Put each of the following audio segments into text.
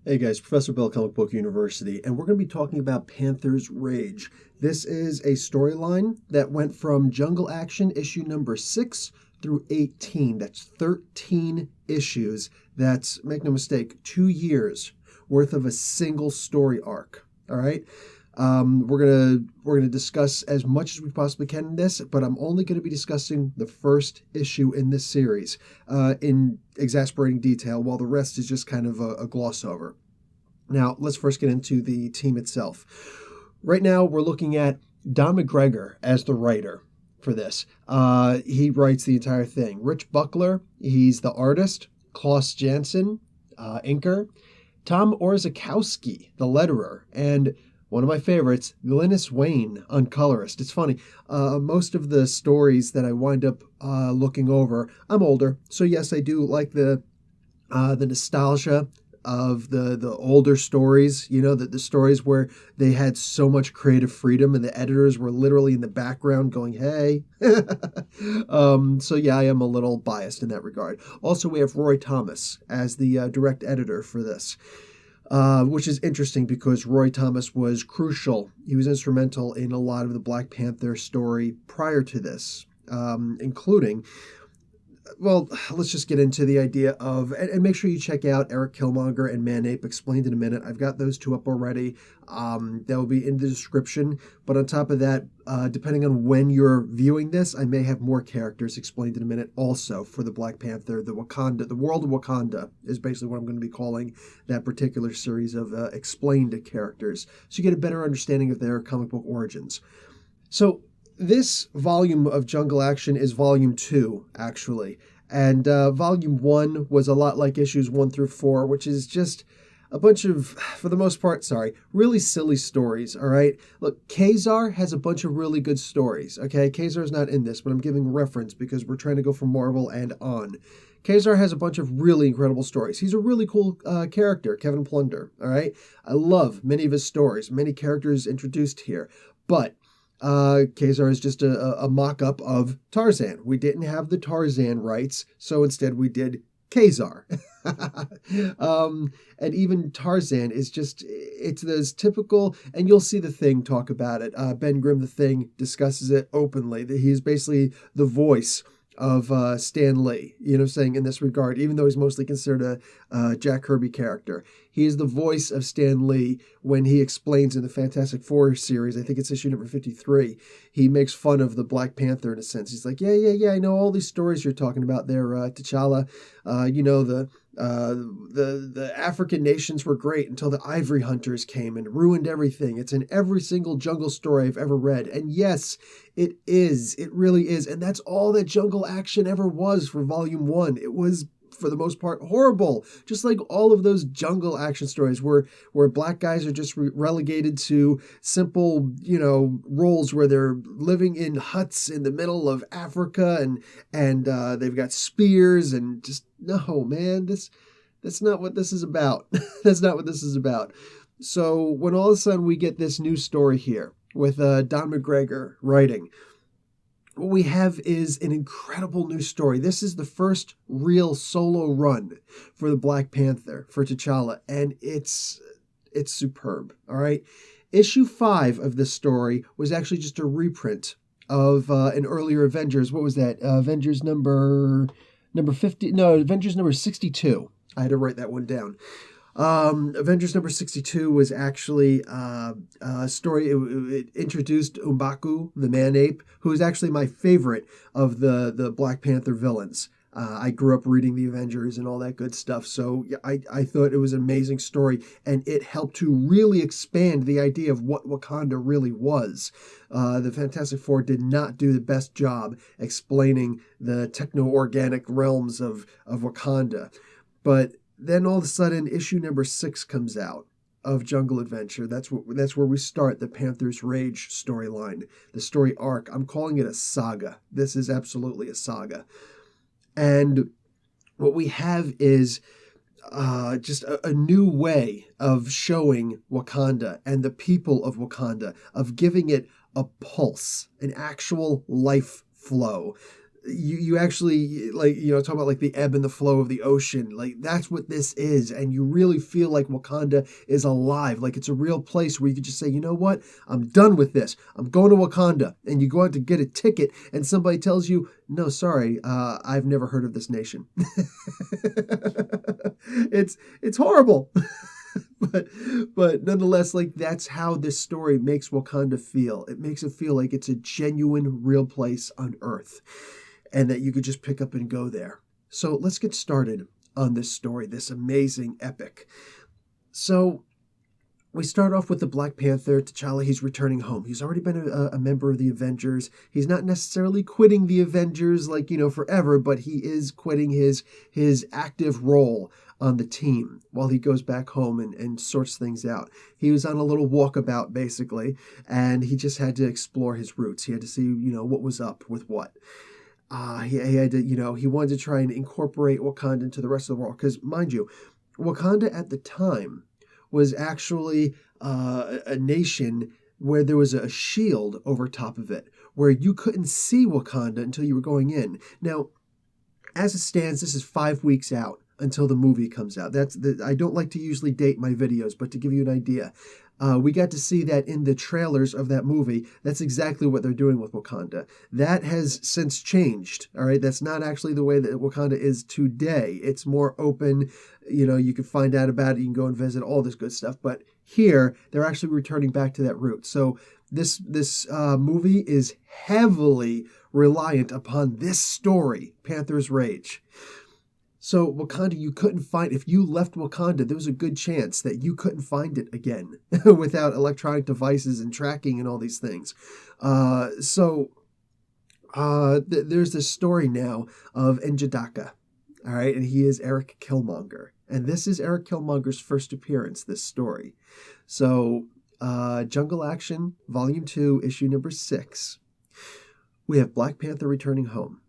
Hey guys, Professor Bill, Comic Book University, and we're going to be talking about Panthers Rage. This is a storyline that went from Jungle Action issue number 6 through 18. That's 13 issues. That's, make no mistake, 2 years worth of a single story arc. All right. We're gonna discuss as much as we possibly can in this, but I'm only going to be discussing the first issue in this series in exasperating detail, while the rest is just kind of a gloss over. Now, let's first get into the team itself. Right now, we're looking at Don McGregor as the writer for this. He writes the entire thing. Rich Buckler, he's the artist. Klaus Janson, inker. Tom Orzechowski, the letterer, and one of my favorites, Glynis Wayne, on colorist. It's funny. Most of the stories that I wind up looking over, I'm older, so yes, I do like the nostalgia of the older stories. You know, the stories where they had so much creative freedom and the editors were literally in the background going, "Hey." So yeah, I am a little biased in that regard. Also, we have Roy Thomas as the direct editor for this. Which is interesting because Roy Thomas was crucial. He was instrumental in a lot of the Black Panther story prior to this, including, well, let's just get into the idea of, and make sure you check out Erik Killmonger and Man-Ape Explained in a Minute. I've got those two up already. That will be in the description. But on top of that, depending on when you're viewing this, I may have more characters explained in a minute also for the Black Panther, the Wakanda, the world of Wakanda is basically what I'm going to be calling that particular series of explained characters. So you get a better understanding of their comic book origins. So this volume of Jungle Action is volume 2, actually. And volume 1 was a lot like issues 1 through 4, which is just a bunch of, for the most part, really silly stories, all right? Look, Kazar has a bunch of really good stories, okay? Kazar's not in this, but I'm giving reference because we're trying to go from Marvel and on. Kazar has a bunch of really incredible stories. He's a really cool character, Kevin Plunder, all right? I love many of his stories, many characters introduced here, but Kazar is just a mock-up of Tarzan. We didn't have the Tarzan rights, so instead we did Kazar. And even Tarzan is just, it's this typical, and you'll see The Thing talk about it. Ben Grimm, The Thing, discusses it openly, that he's basically the voice of Stan Lee, you know what I'm saying, in this regard, even though he's mostly considered a Jack Kirby character. He is the voice of Stan Lee when he explains in the Fantastic Four series, I think it's issue number 53, he makes fun of the Black Panther in a sense. He's like, yeah, I know all these stories you're talking about there, T'Challa. You know, the African nations were great until the Ivory Hunters came and ruined everything. It's in every single jungle story I've ever read. And yes, it is. It really is. And that's all that Jungle Action ever was for volume 1. It was, for the most part, horrible. Just like all of those Jungle Action stories where black guys are just relegated to simple, roles where they're living in huts in the middle of Africa and they've got spears and just, no, man, that's not what this is about. That's not what this is about. So when all of a sudden we get this new story here with Don McGregor writing, what we have is an incredible new story. This is the first real solo run for the Black Panther, for T'Challa, and it's superb, all right? Issue 5 of this story was actually just a reprint of an earlier Avengers. What was that? Avengers number 50? No, Avengers number 62. I had to write that one down. Avengers number 62 was actually a story. It introduced M'Baku, the man-ape, who is actually my favorite of the Black Panther villains. I grew up reading the Avengers and all that good stuff, so I thought it was an amazing story, and it helped to really expand the idea of what Wakanda really was. The Fantastic Four did not do the best job explaining the techno-organic realms of Wakanda, but then all of a sudden, issue number 6 comes out of Jungle Adventure. That's where we start the Panthers Rage storyline, the story arc. I'm calling it a saga. This is absolutely a saga. And what we have is just a new way of showing Wakanda and the people of Wakanda, of giving it a pulse, an actual life flow. you actually, like, talk about like the ebb and the flow of the ocean. Like, that's what this is. And you really feel like Wakanda is alive. Like, it's a real place where you could just say, you know what? I'm done with this. I'm going to Wakanda. And you go out to get a ticket and somebody tells you, no, sorry, I've never heard of this nation. It's horrible. but nonetheless, like, that's how this story makes Wakanda feel. It makes it feel like it's a genuine, real place on Earth, and that you could just pick up and go there. So let's get started on this story, this amazing epic. So we start off with the Black Panther. T'Challa, he's returning home. He's already been a member of the Avengers. He's not necessarily quitting the Avengers, like, forever, but he is quitting his active role on the team while he goes back home and sorts things out. He was on a little walkabout, basically, and he just had to explore his roots. He had to see, what was up with what. He had to, he wanted to try and incorporate Wakanda into the rest of the world. Because, mind you, Wakanda at the time was actually a nation where there was a shield over top of it, where you couldn't see Wakanda until you were going in. Now, as it stands, this is 5 weeks out until the movie comes out. I don't like to usually date my videos, but to give you an idea, we got to see that in the trailers of that movie. That's exactly what they're doing with Wakanda. That has since changed, all right? That's not actually the way that Wakanda is today. It's more open. You can find out about it. You can go and visit, all this good stuff. But here, they're actually returning back to that root. So this movie is heavily reliant upon this story, Panthers Rage. So Wakanda, you couldn't find, if you left Wakanda, there was a good chance that you couldn't find it again without electronic devices and tracking and all these things. There's this story now of Njidaka, all right, and he is Erik Killmonger. And this is Erik Killmonger's first appearance, this story. So, Jungle Action, Volume 2, Issue number 6. We have Black Panther returning home.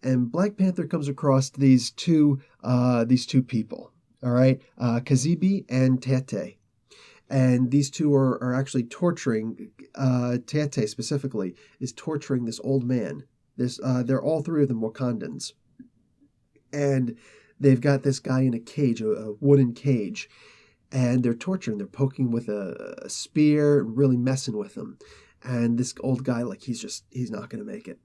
And Black Panther comes across these two people, all right, Kazibi and Tete. And these two are actually torturing, Tete specifically is torturing this old man. They're all three of them Wakandans. And they've got this guy in a cage, a wooden cage, and they're torturing, they're poking with a spear and really messing with him. And this old guy, like, he's not going to make it.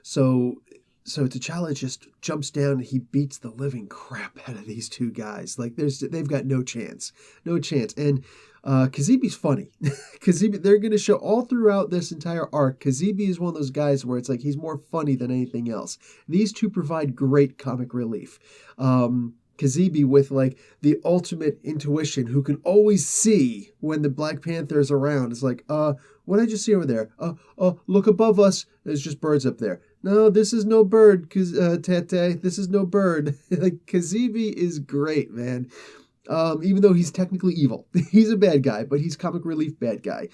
So T'Challa just jumps down and he beats the living crap out of these two guys. Like, they've got no chance. And Kazibi's funny. Kazibi, they're going to show all throughout this entire arc, Kazibi is one of those guys where it's like he's more funny than anything else. These two provide great comic relief. Kazibi with, like, the ultimate intuition, who can always see when the Black Panther is around. It's like, what did I just see over there? Look above us. There's just birds up there. No, this is no bird, Tete. This is no bird. Like, Kazibi is great, man. Even though he's technically evil. He's a bad guy, but he's comic relief bad guy.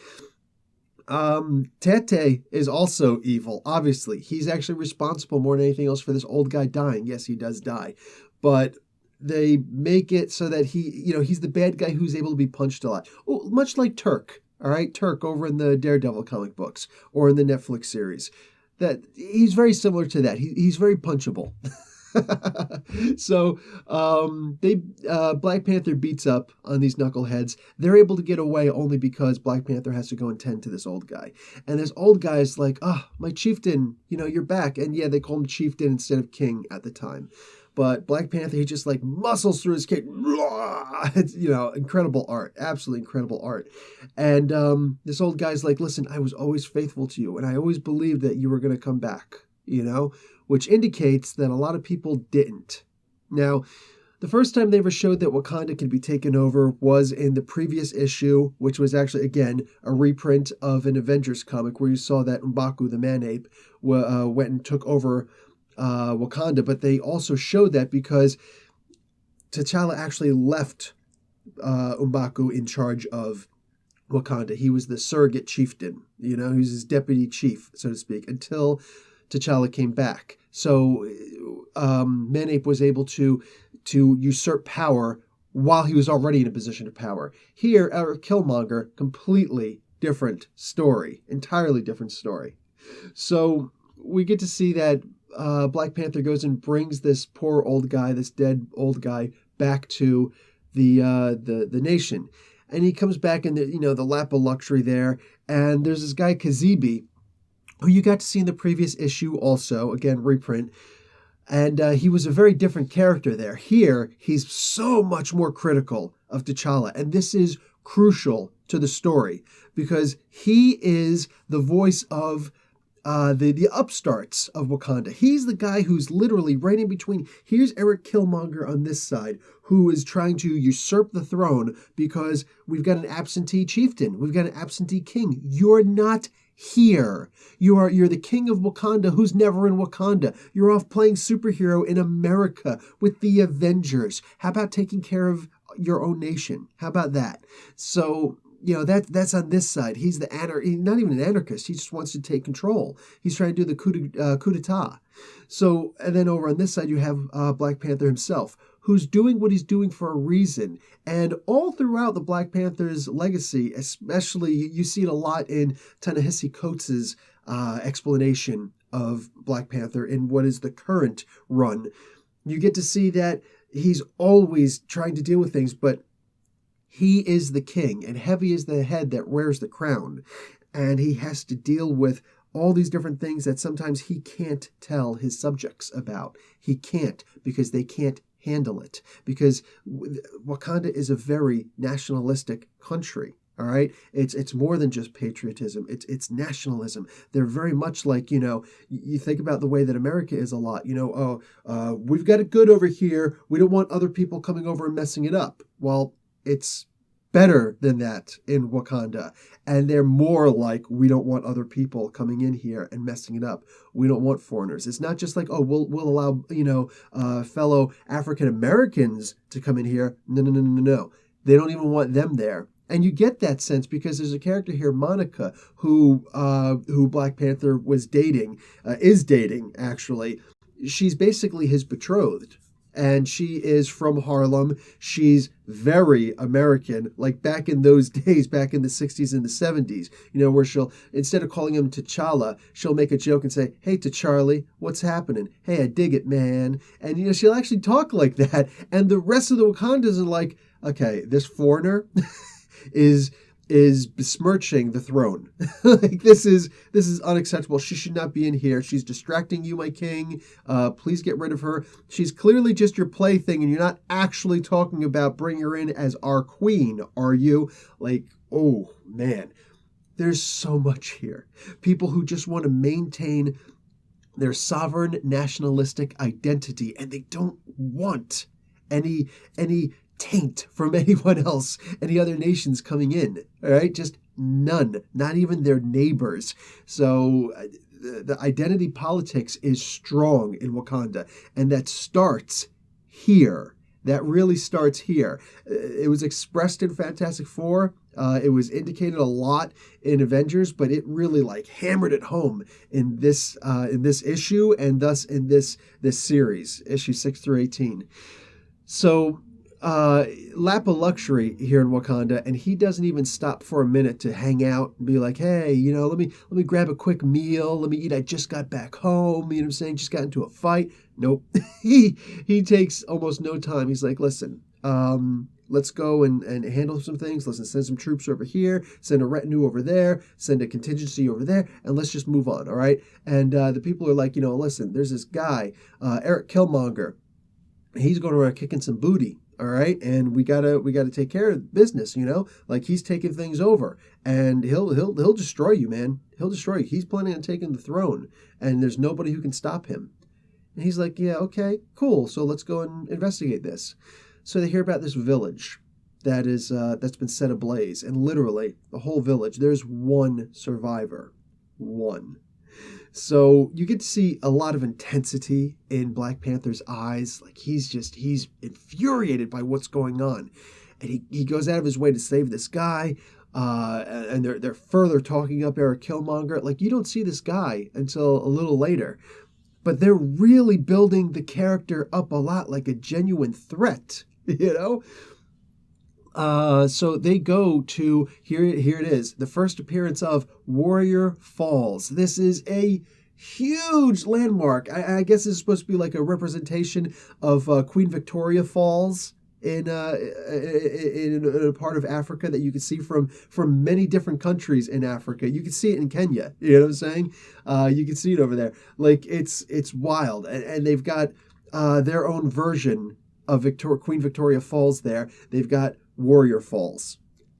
Tete is also evil, obviously. He's actually responsible more than anything else for this old guy dying. Yes, he does die. But they make it so that he's the bad guy who's able to be punched a lot. Oh, much like Turk, all right? Turk over in the Daredevil comic books or in the Netflix series. That he's very similar to that. He's very punchable. So Black Panther beats up on these knuckleheads. They're able to get away only because Black Panther has to go and tend to this old guy. And this old guy is like, my chieftain, you're back. And yeah, they call him chieftain instead of king at the time. But Black Panther, he just, like, muscles through his kick. It's, incredible art. Absolutely incredible art. And this old guy's like, listen, I was always faithful to you, and I always believed that you were going to come back, which indicates that a lot of people didn't. Now, the first time they ever showed that Wakanda could be taken over was in the previous issue, which was actually, again, a reprint of an Avengers comic where you saw that M'Baku, the man-ape, went and took over Wakanda, but they also showed that because T'Challa actually left M'Baku in charge of Wakanda. He was the surrogate chieftain, he was his deputy chief, so to speak, until T'Challa came back. So Man-Ape was able to usurp power while he was already in a position of power. Here, Erik Killmonger, completely different story, entirely different story. So we get to see that Black Panther goes and brings this poor old guy, this dead old guy, back to the nation. And he comes back in the lap of luxury there. And there's this guy, Kazibi, who you got to see in the previous issue also, again, reprint. And he was a very different character there. Here, he's so much more critical of T'Challa. And this is crucial to the story because he is the voice of the upstarts of Wakanda. He's the guy who's literally right in between. Here's Erik Killmonger on this side, who is trying to usurp the throne because we've got an absentee chieftain. We've got an absentee king. You're not here. You're the king of Wakanda who's never in Wakanda. You're off playing superhero in America with the Avengers. How about taking care of your own nation? How about that? So, that's on this side. He's he's not even an anarchist. He just wants to take control. He's trying to do the coup d'etat. So, and then over on this side, you have Black Panther himself, who's doing what he's doing for a reason. And all throughout the Black Panther's legacy, especially, you see it a lot in Ta-Nehisi Coates' explanation of Black Panther in what is the current run. You get to see that he's always trying to deal with things, but he is the king, and heavy is the head that wears the crown. And he has to deal with all these different things that sometimes he can't tell his subjects about. He can't because they can't handle it. Because Wakanda is a very nationalistic country. All right, it's more than just patriotism. It's nationalism. They're very much like, you think about the way that America is a lot. We've got it good over here. We don't want other people coming over and messing it up. Well, it's better than that in Wakanda. And they're more like, we don't want other people coming in here and messing it up. We don't want foreigners. It's not just like, we'll allow, fellow African Americans to come in here. No. They don't even want them there. And you get that sense because there's a character here, Monica, who Black Panther is dating, actually. She's basically his betrothed. And she is from Harlem. She's very American, like back in those days, back in the 60s and the 70s, where she'll, instead of calling him T'Challa, she'll make a joke and say, "Hey, T'Charlie, what's happening? Hey, I dig it, man." And, she'll actually talk like that. And the rest of the Wakandas are like, okay, this foreigner is besmirching the throne. Like, this is unacceptable. She should not be in here. She's distracting you, my king. Please get rid of her. She's clearly just your plaything, and you're not actually talking about bringing her in as our queen, are you? Like, oh man, there's so much here. People who just want to maintain their sovereign nationalistic identity, and they don't want any taint from anyone else, any other nations coming in, all right? Just none, not even their neighbors. So the identity politics is strong in Wakanda, and that starts here. That really starts here. It was expressed in Fantastic Four. It was indicated a lot in Avengers, but it really hammered it home in this issue, and thus in this series, issue 6 through 18. So lap of luxury here in Wakanda, and he doesn't even stop for a minute to hang out and be like, "Hey, let me grab a quick meal, let me eat, I just got back home, you know what I'm saying, just got into a fight." Nope. he takes almost no time. He's like, "Listen, let's go and handle some things. Listen, send some troops over here, send a retinue over there, send a contingency over there, and let's just move on, all right?" And the people are like, "Listen, there's this guy, Erik Killmonger. He's going around kicking some booty. All right, and we gotta take care of business, like he's taking things over, and he'll destroy you, man. He'll destroy you. He's planning on taking the throne, and there's nobody who can stop him." And he's like, "Yeah, okay, cool. So let's go and investigate this." So they hear about this village that's been set ablaze, and literally the whole village. There's one survivor, one. So you get to see a lot of intensity in Black Panther's eyes. Like he's infuriated by what's going on. And he goes out of his way to save this guy. And they're further talking up Erik Killmonger. Like, you don't see this guy until a little later. But they're really building the character up a lot like a genuine threat, So they go to, here it is, the first appearance of Warrior Falls. This is a huge landmark. I guess it's supposed to be like a representation of Queen Victoria Falls in a part of Africa that you can see from many different countries in Africa. You can see it in Kenya. You know what I'm saying? You can see it over there. Like it's wild, and they've got their own version of Queen Victoria Falls there. They've got Warrior Falls.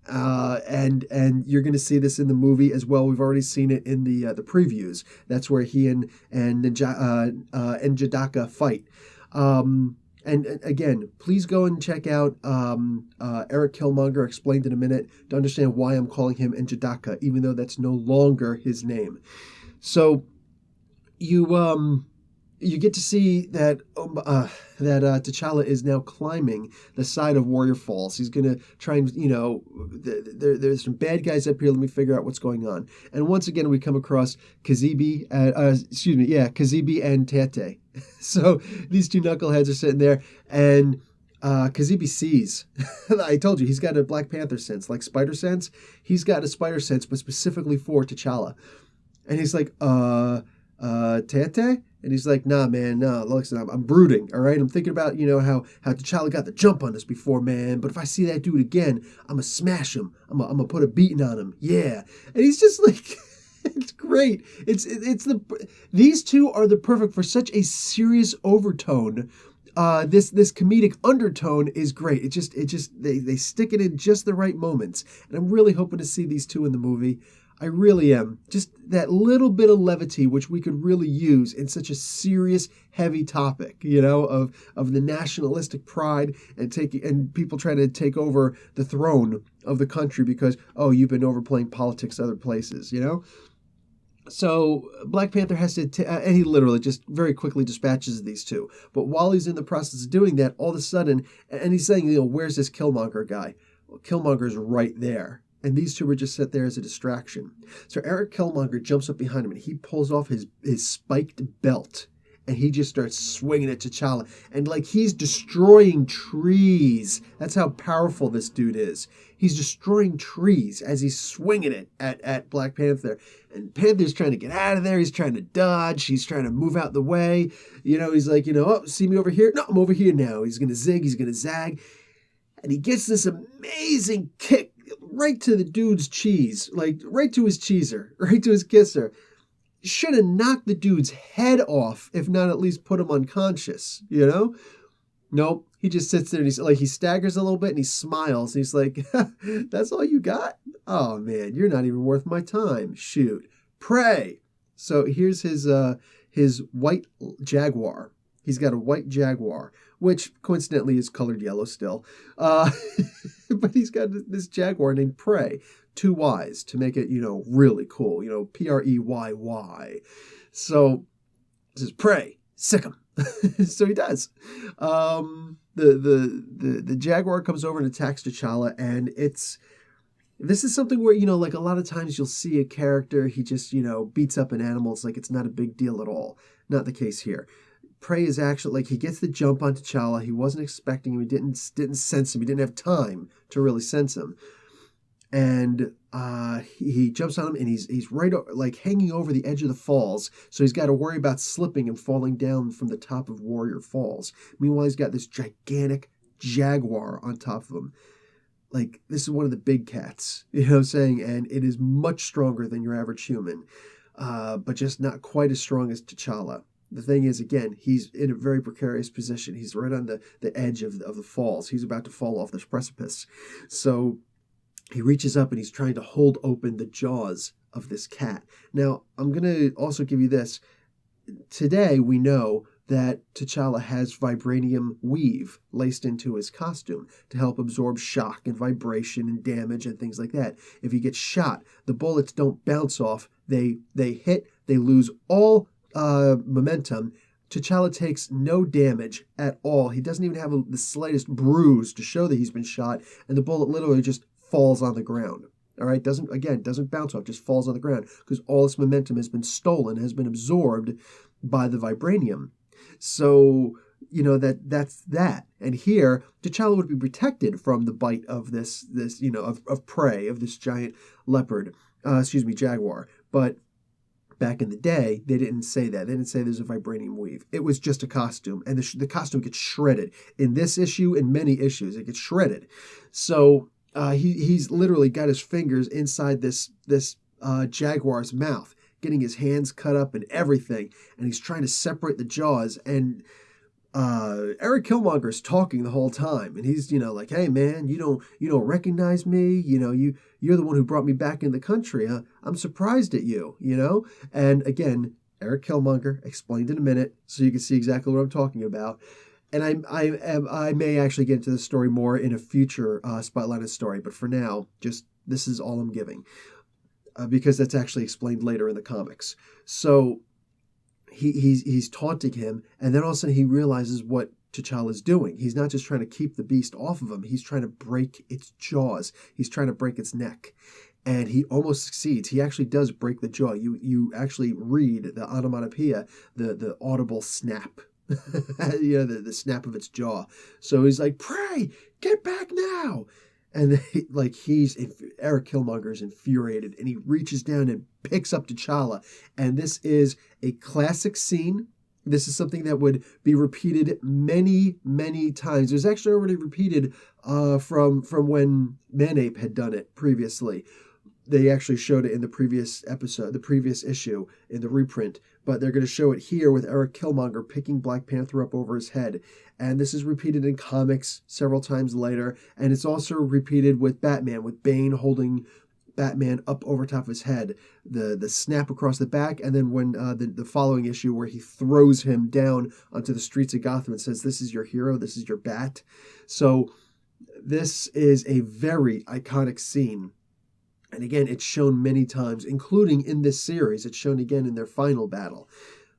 And you're going to see this in the movie as well. We've already seen it in the previews. That's where he and Njadaka fight. And again, please go and check out Erik Killmonger explained in a minute to understand why I'm calling him Njadaka, even though that's no longer his name. So you get to see that T'Challa is now climbing the side of Warrior Falls. He's gonna try and there's some bad guys up here. Let me figure out what's going on. And once again, we come across Kazibi and Tete. So these two knuckleheads are sitting there, and Kazibi sees. I told you he's got a Black Panther sense, like spider sense. He's got a spider sense, but specifically for T'Challa. And he's like, Tete? And he's like, nah, man, no, listen, I'm brooding, all right? I'm thinking about, how T'Challa got the jump on us before, man. But if I see that dude again, I'm going to smash him. I'm going to put a beating on him. Yeah. And he's just like, it's great. These two are the perfect for such a serious overtone. This comedic undertone is great. They stick it in just the right moments. And I'm really hoping to see these two in the movie. I really am. Just that little bit of levity, which we could really use in such a serious, heavy topic, of the nationalistic pride and people trying to take over the throne of the country because, you've been overplaying politics other places, So Black Panther has to, and he literally just very quickly dispatches these two. But while he's in the process of doing that, all of a sudden, and he's saying, where's this Killmonger guy? Well, Killmonger's right there. And these two were just set there as a distraction. So Erik Killmonger jumps up behind him and he pulls off his spiked belt. And he just starts swinging at T'Challa. And like he's destroying trees. That's how powerful this dude is. He's destroying trees as he's swinging it at Black Panther. And Panther's trying to get out of there. He's trying to dodge. He's trying to move out the way. He's like, see me over here? No, I'm over here now. He's going to zig. He's going to zag. And he gets this amazing kick right to the dude's cheese, like right to his cheeser, right to his kisser. Should have knocked the dude's head off, if not at least put him unconscious, Nope. He just sits there and he staggers a little bit and he smiles. He's like, that's all you got? Oh man, you're not even worth my time. Shoot. Pray. So here's his white Jaguar. He's got a white Jaguar, which coincidentally is colored yellow still. But he's got this Jaguar named Prey. 2 Y's to make it, really cool. Preyy. So this is Prey. Sick him. So he does. The Jaguar comes over and attacks T'Challa, and this is something where, like a lot of times you'll see a character, he just, beats up an animal. It's like it's not a big deal at all. Not the case here. Prey is actually, like, he gets the jump on T'Challa. He wasn't expecting him. He didn't sense him. He didn't have time to really sense him. And he jumps on him, and he's right, like, hanging over the edge of the falls. So he's got to worry about slipping and falling down from the top of Warrior Falls. Meanwhile, he's got this gigantic Jaguar on top of him. Like, this is one of the big cats, you know what I'm saying? And it is much stronger than your average human, but just not quite as strong as T'Challa. The thing is, again, he's in a very precarious position. He's right on the edge of the falls. He's about to fall off this precipice. So he reaches up and he's trying to hold open the jaws of this cat. Now, I'm going to also give you this. Today, we know that T'Challa has vibranium weave laced into his costume to help absorb shock and vibration and damage and things like that. If he gets shot, the bullets don't bounce off. They hit, they lose all momentum. T'Challa takes no damage at all. He doesn't even have the slightest bruise to show that he's been shot, and the bullet literally just falls on the ground. All right, doesn't bounce off, just falls on the ground because all its momentum has been stolen, has been absorbed by the vibranium. So, that's that. And here, T'Challa would be protected from the bite of this of prey, of this giant leopard, Jaguar. But Back in the day, they didn't say that. They didn't say there's a vibranium weave. It was just a costume, and the costume gets shredded. In this issue, in many issues, it gets shredded. So he's literally got his fingers inside this jaguar's mouth, getting his hands cut up and everything, and he's trying to separate the jaws. And Erik Killmonger's talking the whole time, and he's like, "Hey man, you don't recognize me. You're the one who brought me back in the country. I'm surprised at you. And again, Erik Killmonger, explained in a minute, so you can see exactly what I'm talking about. And I may actually get into the story more in a future spotlighted story, but for now, just this is all I'm giving, because that's actually explained later in the comics. So he's taunting him, and then all of a sudden he realizes what T'Challa's doing. He's not just trying to keep the beast off of him, he's trying to break its jaws. He's trying to break its neck. And he almost succeeds. He actually does break the jaw. You actually read the onomatopoeia, the audible snap. The snap of its jaw. So he's like, "Pray, get back now!" And Erik Killmonger is infuriated, and he reaches down and picks up T'Challa. And this is a classic scene. This is something that would be repeated many, many times. It was actually already repeated from when Man-Ape had done it previously. They actually showed it in the previous episode, the previous issue in the reprint, but they're going to show it here with Erik Killmonger picking Black Panther up over his head. And this is repeated in comics several times later, and it's also repeated with Batman, with Bane holding Batman up over top of his head, the snap across the back, and then when the following issue where he throws him down onto the streets of Gotham and says, "This is your hero, this is your bat." So this is a very iconic scene. And again, it's shown many times, including in this series. It's shown again in their final battle.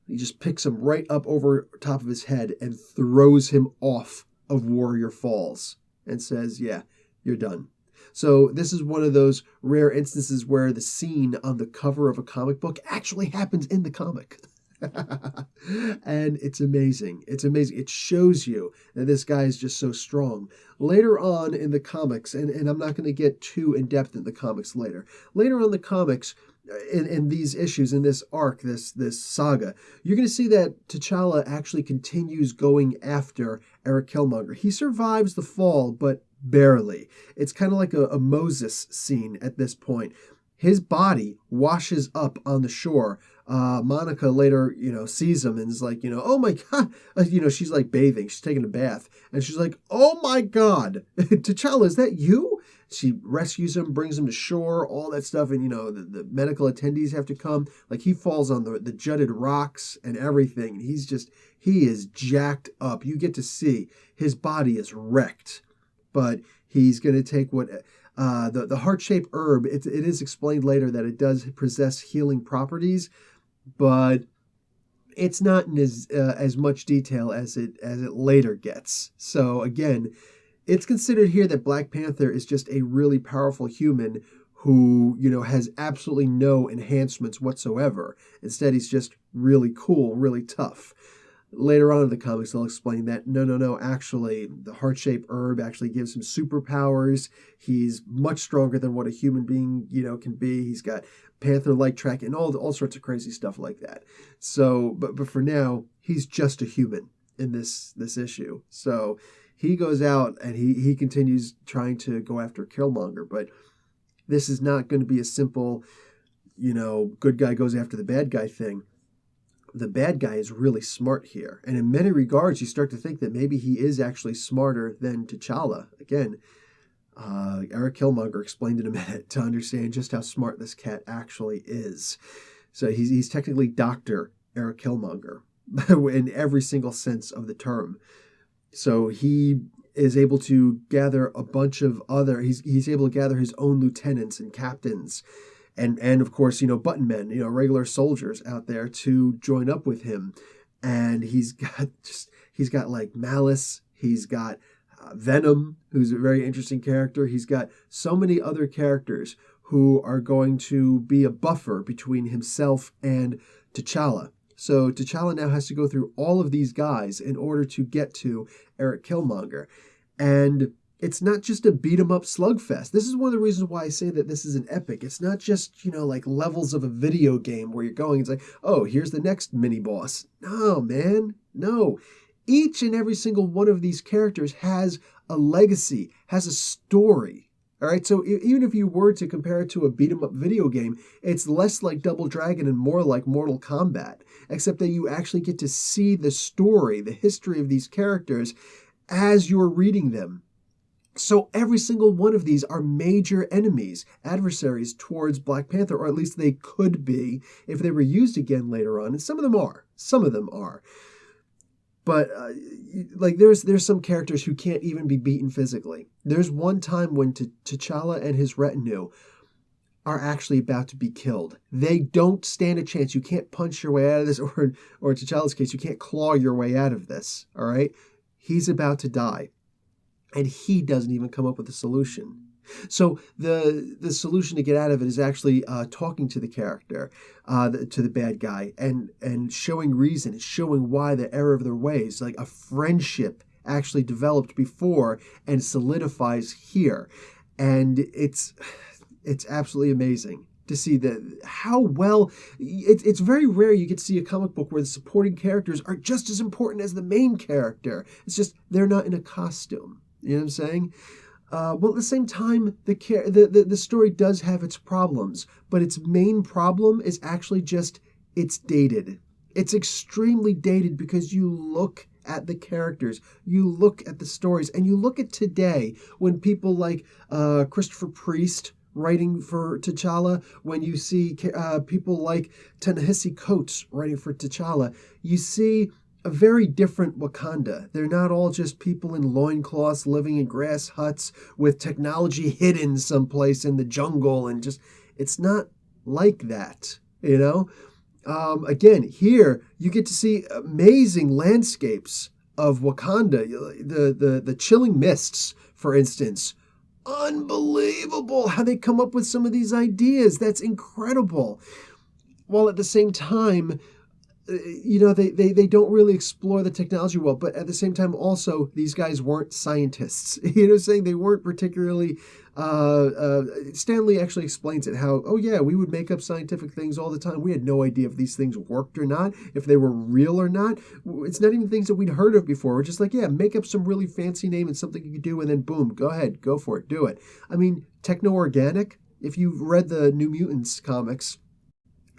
He just picks him right up over top of his head and throws him off of Warrior Falls and says, "Yeah, you're done." So this is one of those rare instances where the scene on the cover of a comic book actually happens in the comic. And it's amazing. It's amazing. It shows you that this guy is just so strong. Later on in the comics, and I'm not going to get too in-depth in the comics later. Later on in the comics, in these issues, in this arc, this saga, you're going to see that T'Challa actually continues going after Erik Killmonger. He survives the fall, but barely. It's kind of like a Moses scene at this point. His body washes up on the shore. Monica later, sees him and is like, "Oh my God." She's like bathing. She's taking a bath. And she's like, "Oh my God, T'Challa, is that you?" She rescues him, brings him to shore, all that stuff. And, the medical attendees have to come. Like, he falls on the jutted rocks and everything. And he is jacked up. You get to see his body is wrecked. But he's going to take what... the heart-shaped herb, it is explained later that it does possess healing properties, but it's not in as much detail as it later gets. So again, it's considered here that Black Panther is just a really powerful human who, has absolutely no enhancements whatsoever. Instead, he's just really cool, really tough. Later on in the comics, they'll explain that no, actually, the heart-shaped herb actually gives him superpowers. He's much stronger than what a human being, can be. He's got panther-like track and all sorts of crazy stuff like that. So, but for now, he's just a human in this issue. So he goes out and he continues trying to go after Killmonger, but this is not going to be a simple, good guy goes after the bad guy thing. The bad guy is really smart here. And in many regards, you start to think that maybe he is actually smarter than T'Challa. Again, Erik Killmonger explained in a minute to understand just how smart this cat actually is. So he's technically Dr. Erik Killmonger in every single sense of the term. So he is able to gather a bunch of he's able to gather his own lieutenants and captains. And of course, button men, regular soldiers out there to join up with him. And he's got like Malice. He's got Venom, who's a very interesting character. He's got so many other characters who are going to be a buffer between himself and T'Challa. So T'Challa now has to go through all of these guys in order to get to Erik Killmonger. And It's not just a beat 'em up slugfest. This is one of the reasons why I say that this is an epic. It's not just, like levels of a video game where you're going, it's like, oh, here's the next mini boss. No, man. No. Each and every single one of these characters has a legacy, has a story. All right, so even if you were to compare it to a beat 'em up video game, it's less like Double Dragon and more like Mortal Kombat, except that you actually get to see the story, the history of these characters as you're reading them. So every single one of these are major enemies, adversaries towards Black Panther, or at least they could be if they were used again later on. And some of them are. Some of them are. But there's some characters who can't even be beaten physically. There's one time when T'Challa and his retinue are actually about to be killed. They don't stand a chance. You can't punch your way out of this, or T'Challa's case, you can't claw your way out of this. All right? He's about to die. And he doesn't even come up with a solution. So the solution to get out of it is actually talking to the character, to the bad guy, and showing reason, and showing why the error of their ways. Like a friendship actually developed before and solidifies here. And it's absolutely amazing to see how well it's very rare you get to see a comic book where the supporting characters are just as important as the main character. It's just they're not in a costume. You know what I'm saying? Well, at the same time, the story does have its problems, but its main problem is actually just it's dated. It's extremely dated because you look at the characters, you look at the stories, and you look at today when people like Christopher Priest writing for T'Challa, when you see people like Ta-Nehisi Coates writing for T'Challa, you see a very different Wakanda. They're not all just people in loincloths living in grass huts with technology hidden someplace in the jungle, and just, it's not like that, Again, here you get to see amazing landscapes of Wakanda. The chilling mists, for instance. Unbelievable how they come up with some of these ideas. That's incredible. While at the same time, they don't really explore the technology well, but at the same time also, these guys weren't scientists. Saying they weren't particularly, Stan Lee actually explains it how, oh yeah, we would make up scientific things all the time. We had no idea if these things worked or not, if they were real or not. It's not even things that we'd heard of before. We're just like, yeah, make up some really fancy name and something you could do, and then boom, go ahead, go for it, do it. I mean, techno-organic, if you've read the New Mutants comics,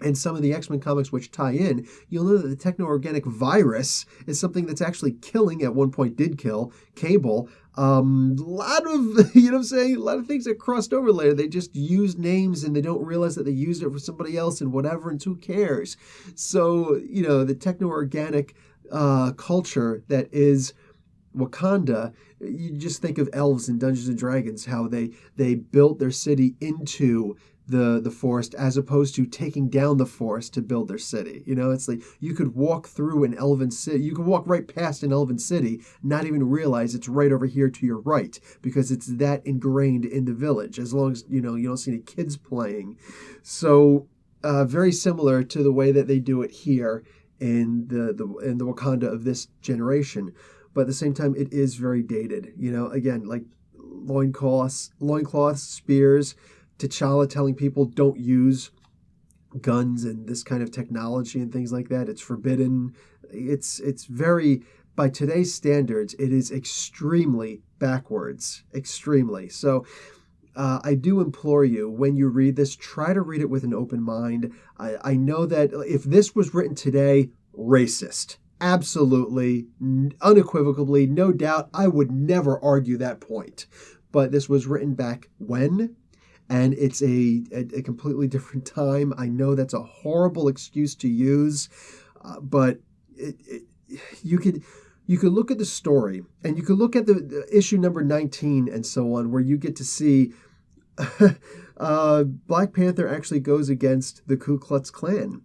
and some of the X-Men comics which tie in, you'll know that the techno-organic virus is something that's actually killing, at one point did kill, Cable. Lot of, a lot of things that crossed over later. They just used names and they don't realize that they used it for somebody else and whatever, and who cares? So, the techno-organic culture that is Wakanda, you just think of elves in Dungeons and Dragons, how they built their city into the forest as opposed to taking down the forest to build their city. It's like you could walk through an elven city, you could walk right past an elven city, not even realize it's right over here to your right, because it's that ingrained in the village, as long as, you don't see any kids playing. So, very similar to the way that they do it here in the Wakanda of this generation. But at the same time, it is very dated. Again, like loincloths, spears, T'Challa telling people don't use guns and this kind of technology and things like that. It's forbidden. It's very, by today's standards, it is extremely backwards. Extremely. So I do implore you, when you read this, try to read it with an open mind. I know that if this was written today, racist. Absolutely, unequivocally, no doubt. I would never argue that point. But this was written back when? And it's a completely different time. I know that's a horrible excuse to use, but you could look at the story, and you could look at the issue number 19 and so on, where you get to see Black Panther actually goes against the Ku Klux Klan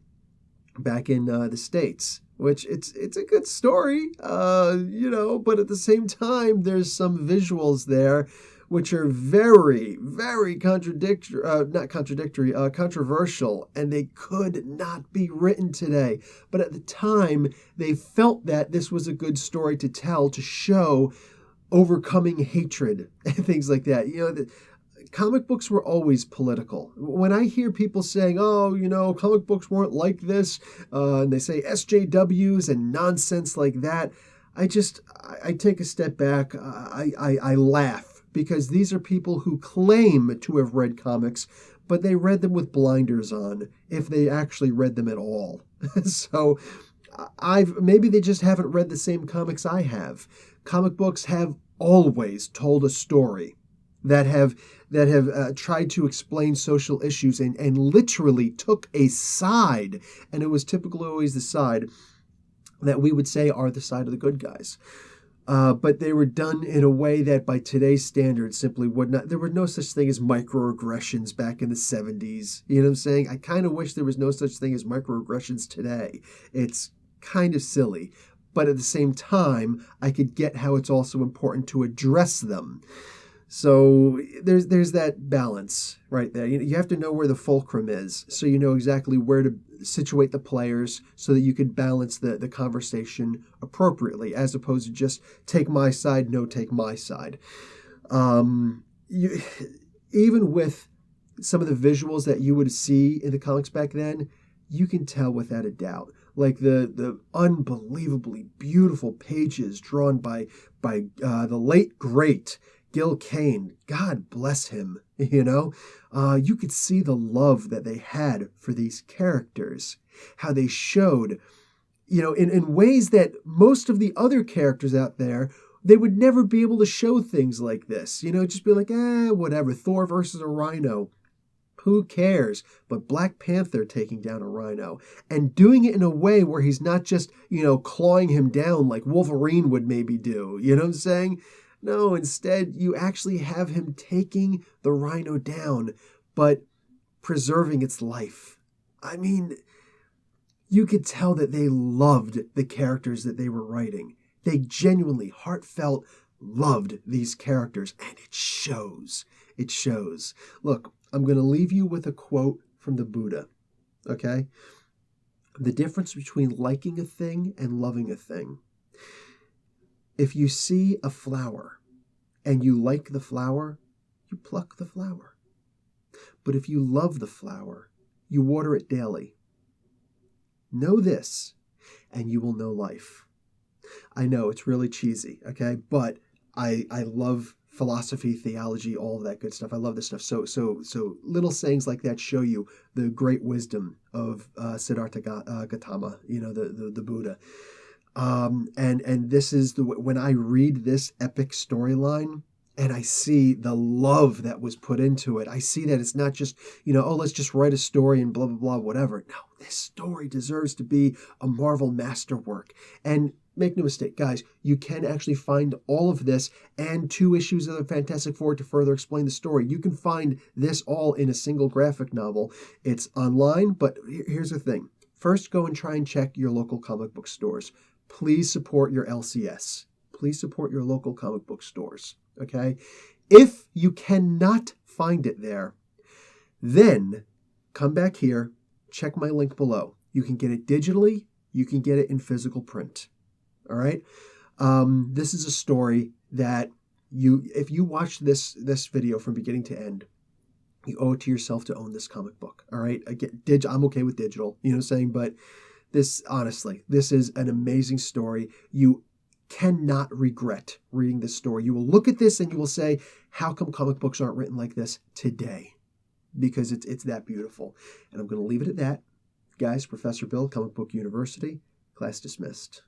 back in the States, which it's a good story, but at the same time, there's some visuals there which are very, very controversial, and they could not be written today. But at the time, they felt that this was a good story to tell, to show overcoming hatred and things like that. Comic books were always political. When I hear people saying, oh, comic books weren't like this, and they say SJWs and nonsense like that, I take a step back. I laugh, because these are people who claim to have read comics, but they read them with blinders on, if they actually read them at all. So maybe they just haven't read the same comics I have. Comic books have always told a story that have tried to explain social issues and literally took a side, and it was typically always the side that we would say are the side of the good guys. But they were done in a way that by today's standards simply would not. There were no such thing as microaggressions back in the 70s. You know what I'm saying? I kind of wish there was no such thing as microaggressions today. It's kind of silly. But at the same time, I could get how it's also important to address them. So there's that balance right there. You have to know where the fulcrum is, so you know exactly where to situate the players so that you can balance the conversation appropriately, as opposed to just take my side, no take my side. Even with some of the visuals that you would see in the comics back then, you can tell without a doubt. Like the unbelievably beautiful pages drawn by the late great Gil Kane, God bless him, you could see the love that they had for these characters, how they showed, in ways that most of the other characters out there, they would never be able to show things like this, just be like, whatever, Thor versus a rhino. Who cares? But Black Panther taking down a rhino and doing it in a way where he's not just, clawing him down like Wolverine would maybe do. You know what I'm saying? No, instead, you actually have him taking the rhino down, but preserving its life. I mean, you could tell that they loved the characters that they were writing. They genuinely, heartfelt, loved these characters, and it shows. It shows. Look, I'm going to leave you with a quote from the Buddha, okay? The difference between liking a thing and loving a thing. If you see a flower and you like the flower, you pluck the flower. But if you love the flower, you water it daily. Know this, and you will know life. I know it's really cheesy, okay? But I love philosophy, theology, all of that good stuff. I love this stuff. So little sayings like that show you the great wisdom of Siddhartha Gautama, the Buddha. And this is when I read this epic storyline and I see the love that was put into it, I see that it's not just, let's just write a story and blah, blah, blah, whatever. No, this story deserves to be a Marvel masterwork. And make no mistake, guys, you can actually find all of this and 2 issues of the Fantastic Four to further explain the story. You can find this all in a single graphic novel. It's online, but here's the thing. First, go and try and check your local comic book stores. Please support your LCS. Please support your local comic book stores, okay? If you cannot find it there, then come back here, check my link below. You can get it digitally, you can get it in physical print, all right? This is a story that if you watch this video from beginning to end, you owe it to yourself to own this comic book, all right? I'm okay with digital, you know what I'm saying? But this, honestly, this is an amazing story. You cannot regret reading this story. You will look at this and you will say, how come comic books aren't written like this today? Because it's that beautiful. And I'm going to leave it at that. Guys, Professor Bill, Comic Book University, class dismissed.